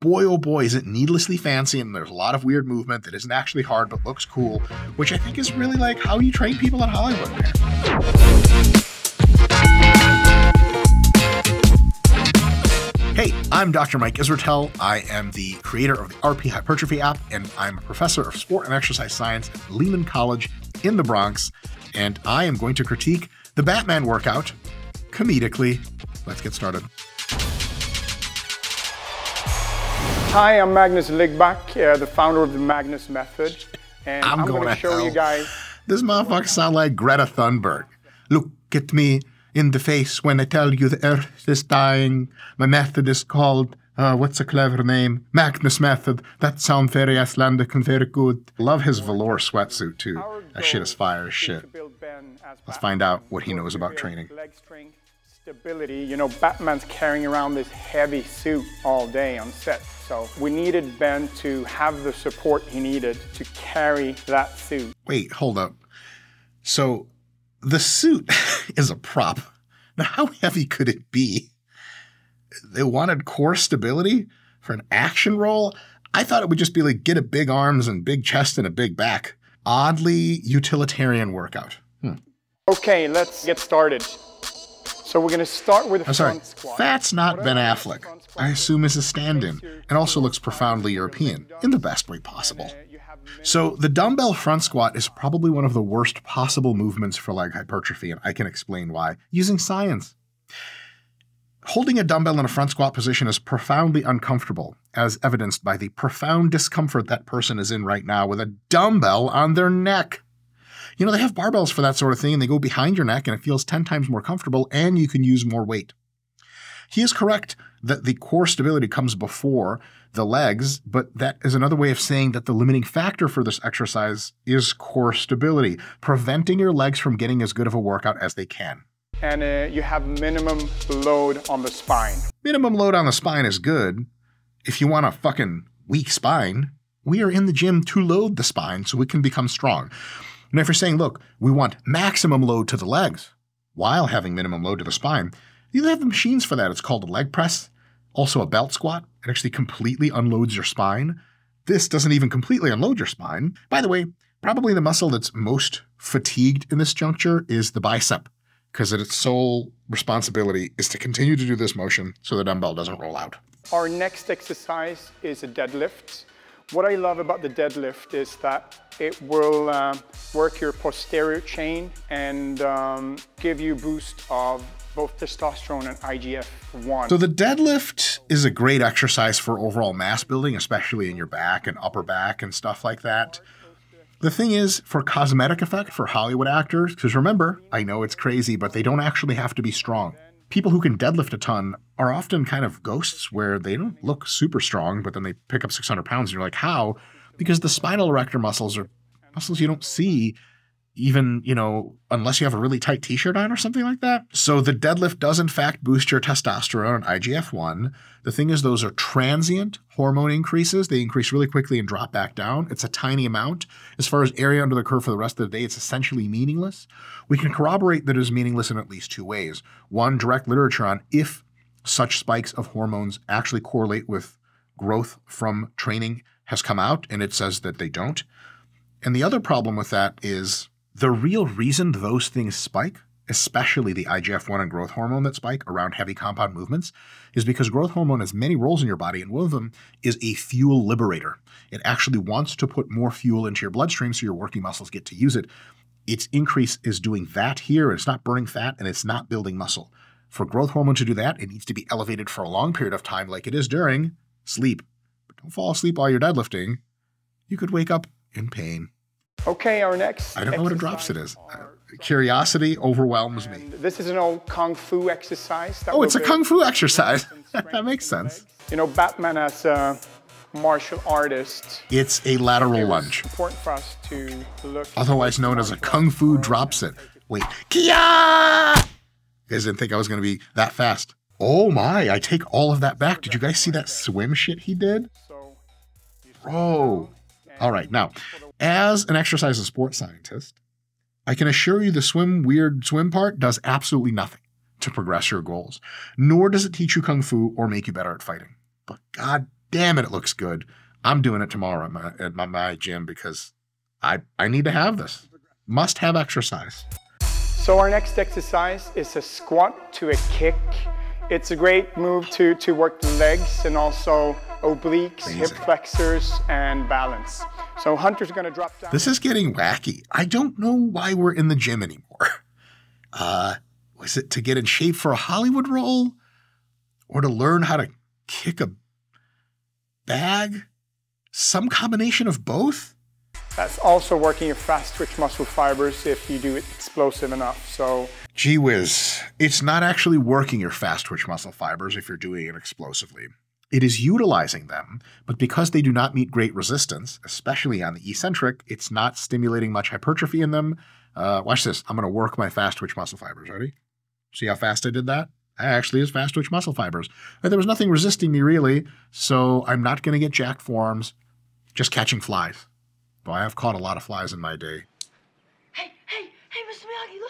boy, oh boy, is it needlessly fancy, and there's a lot of weird movement that isn't actually hard but looks cool, which I think is really like how you train people in Hollywood, man. Hey, I'm Dr. Mike Israetel. I am the creator of the RP Hypertrophy app, and I'm a professor of sport and exercise science at Lehman College in the Bronx, and I am going to critique the Batman workout comedically. Let's get started. Hi, I'm Magnus Ligback, the founder of the Magnus Method, and I'm going to show you guys. This motherfucker sounds like Greta Thunberg. Look at me in the face when I tell you the earth is dying. My method is called, what's a clever name? Magnus Method. That sounds very Icelandic and very good. Love his velour sweatsuit too. That shit is fire as shit. Let's find out what he knows about training. Leg strength, stability. You know, Batman's carrying around this heavy suit all day on set. So we needed Ben to have the support he needed to carry that suit. Wait, hold up. So the suit is a prop. Now, how heavy could it be? They wanted core stability for an action role? I thought it would just be like, get a big arms and big chest and a big back. Oddly utilitarian workout. Okay, let's get started. So we're going to start with a front squat. That's not Ben Affleck. I assume is a stand-in, and also looks profoundly European, in the best way possible. So the dumbbell front squat is probably one of the worst possible movements for leg hypertrophy, and I can explain why, using science. Holding a dumbbell in a front squat position is profoundly uncomfortable, as evidenced by the profound discomfort that person is in right now with a dumbbell on their neck. You know, they have barbells for that sort of thing, and they go behind your neck, and it feels 10 times more comfortable, and you can use more weight. He is correct that the core stability comes before the legs, but that is another way of saying that the limiting factor for this exercise is core stability, preventing your legs from getting as good of a workout as they can. And you have minimum load on the spine. Minimum load on the spine is good. If you want a fucking weak spine, we are in the gym to load the spine so it can become strong. And if you're saying, look, we want maximum load to the legs while having minimum load to the spine, you have the machines for that. It's called a leg press, also a belt squat. It actually completely unloads your spine. This doesn't even completely unload your spine. By the way, probably the muscle that's most fatigued in this juncture is the bicep, because its sole responsibility is to continue to do this motion so the dumbbell doesn't roll out. Our next exercise is a deadlift. What I love about the deadlift is that it will work your posterior chain and give you a boost of both testosterone and IGF-1. So the deadlift is a great exercise for overall mass building, especially in your back and upper back and stuff like that. The thing is, for cosmetic effect for Hollywood actors, because remember, I know it's crazy, but they don't actually have to be strong. People who can deadlift a ton are often kind of ghosts where they don't look super strong, but then they pick up 600 pounds and you're like, how? Because the spinal erector muscles are muscles you don't see even, you know, unless you have a really tight t-shirt on or something like that. So the deadlift does in fact boost your testosterone and IGF-1. The thing is, those are transient hormone increases. They increase really quickly and drop back down. It's a tiny amount. As far as area under the curve for the rest of the day, it's essentially meaningless. We can corroborate that it is meaningless in at least two ways. One, direct literature on if such spikes of hormones actually correlate with growth from training has come out, and it says that they don't. And the other problem with that is the real reason those things spike, especially the IGF-1 and growth hormone that spike around heavy compound movements, is because growth hormone has many roles in your body, and one of them is a fuel liberator. It actually wants to put more fuel into your bloodstream so your working muscles get to use it. Its increase is doing that here. It's not burning fat, and it's not building muscle. For growth hormone to do that, it needs to be elevated for a long period of time like it is during sleep. But don't fall asleep while you're deadlifting. You could wake up in pain. Okay, our next I don't know what a drop sit is. Curiosity overwhelms me. This is an old Kung Fu exercise. Oh, it's a Kung Fu exercise. That makes sense. You know, Batman as a martial artist. It's a lateral lunge. It's important for us to look. Otherwise known as a Kung Fu drop sit. Wait, Kia! You guys didn't think I was going to be that fast. Oh my, I take all of that back. Did you guys see that swim shit he did? Bro. All right, now, as an exercise and sports scientist, I can assure you the weird swim part does absolutely nothing to progress your goals, nor does it teach you Kung Fu or make you better at fighting. But god damn it looks good. I'm doing it tomorrow at my gym because I need to have this. Must have exercise. So our next exercise is a squat to a kick. It's a great move to work the legs and also obliques, hip flexors, and balance. So Hunter's gonna drop down. This is getting wacky. I don't know why we're in the gym anymore. Was it to get in shape for a Hollywood role? Or to learn how to kick a bag? Some combination of both? That's also working your fast twitch muscle fibers if you do it explosive enough. So, gee whiz, it's not actually working your fast twitch muscle fibers if you're doing it explosively. It is utilizing them, but because they do not meet great resistance, especially on the eccentric, it's not stimulating much hypertrophy in them. Watch this. I'm going to work my fast twitch muscle fibers. Ready? See how fast I did that? That actually is fast twitch muscle fibers. There was nothing resisting me really, so I'm not going to get jacked forms, just catching flies. Boy, I have caught a lot of flies in my day. Hey, Mr. Miyagi,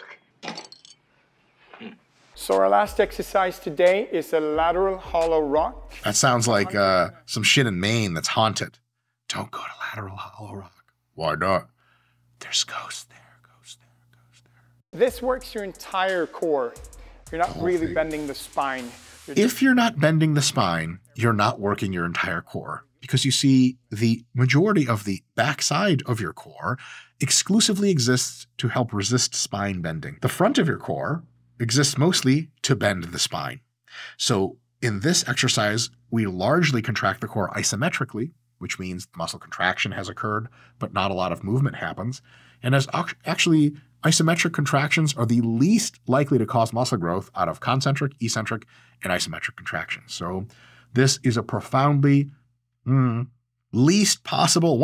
look. So our last exercise today is a lateral hollow rock. That sounds like some shit in Maine that's haunted. Don't go to lateral hollow rock. Why not? There's ghosts there, ghosts there, ghosts there. This works your entire core. You're not really bending the spine. If you're not bending the spine, you're not working your entire core. Because you see, the majority of the backside of your core exclusively exists to help resist spine bending. The front of your core exists mostly to bend the spine. So in this exercise, we largely contract the core isometrically, which means muscle contraction has occurred, but not a lot of movement happens. And as actually, isometric contractions are the least likely to cause muscle growth out of concentric, eccentric, and isometric contractions. So this is a profoundly one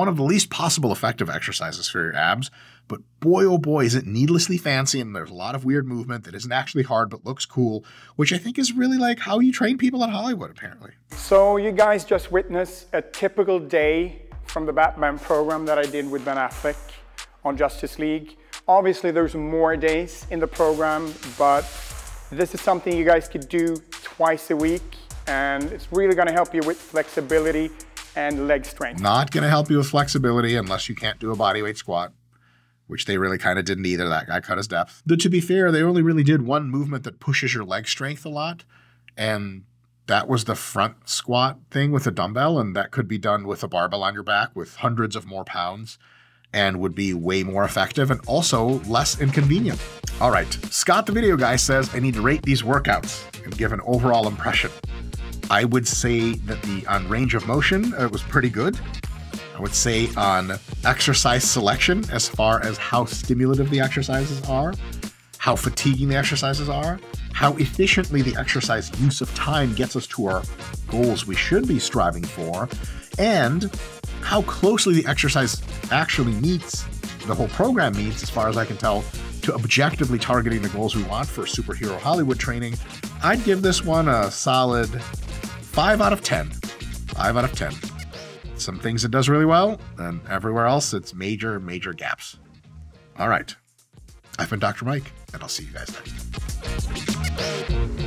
of the least possible effective exercises for your abs. But boy, oh boy, is it needlessly fancy, and there's a lot of weird movement that isn't actually hard but looks cool, which I think is really like how you train people in Hollywood, apparently. So you guys just witnessed a typical day from the Batman program that I did with Ben Affleck on Justice League. Obviously, there's more days in the program, but this is something you guys could do twice a week, and it's really going to help you with flexibility and leg strength. Not going to help you with flexibility unless you can't do a bodyweight squat, which they really kind of didn't either. That guy cut his depth. But to be fair, they only really did one movement that pushes your leg strength a lot, and that was the front squat thing with a dumbbell, and that could be done with a barbell on your back with hundreds of more pounds and would be way more effective and also less inconvenient. All right, Scott the video guy says I need to rate these workouts and give an overall impression. I would say that on range of motion, it was pretty good. I would say on exercise selection, as far as how stimulative the exercises are, how fatiguing the exercises are, how efficiently the exercise use of time gets us to our goals we should be striving for, and how closely the exercise actually meets, the whole program meets, as far as I can tell, to objectively targeting the goals we want for superhero Hollywood training. I'd give this one a solid 5 out of 10. 5 out of 10. Some things it does really well, and everywhere else it's major, major gaps. All right. I've been Dr. Mike, and I'll see you guys next time.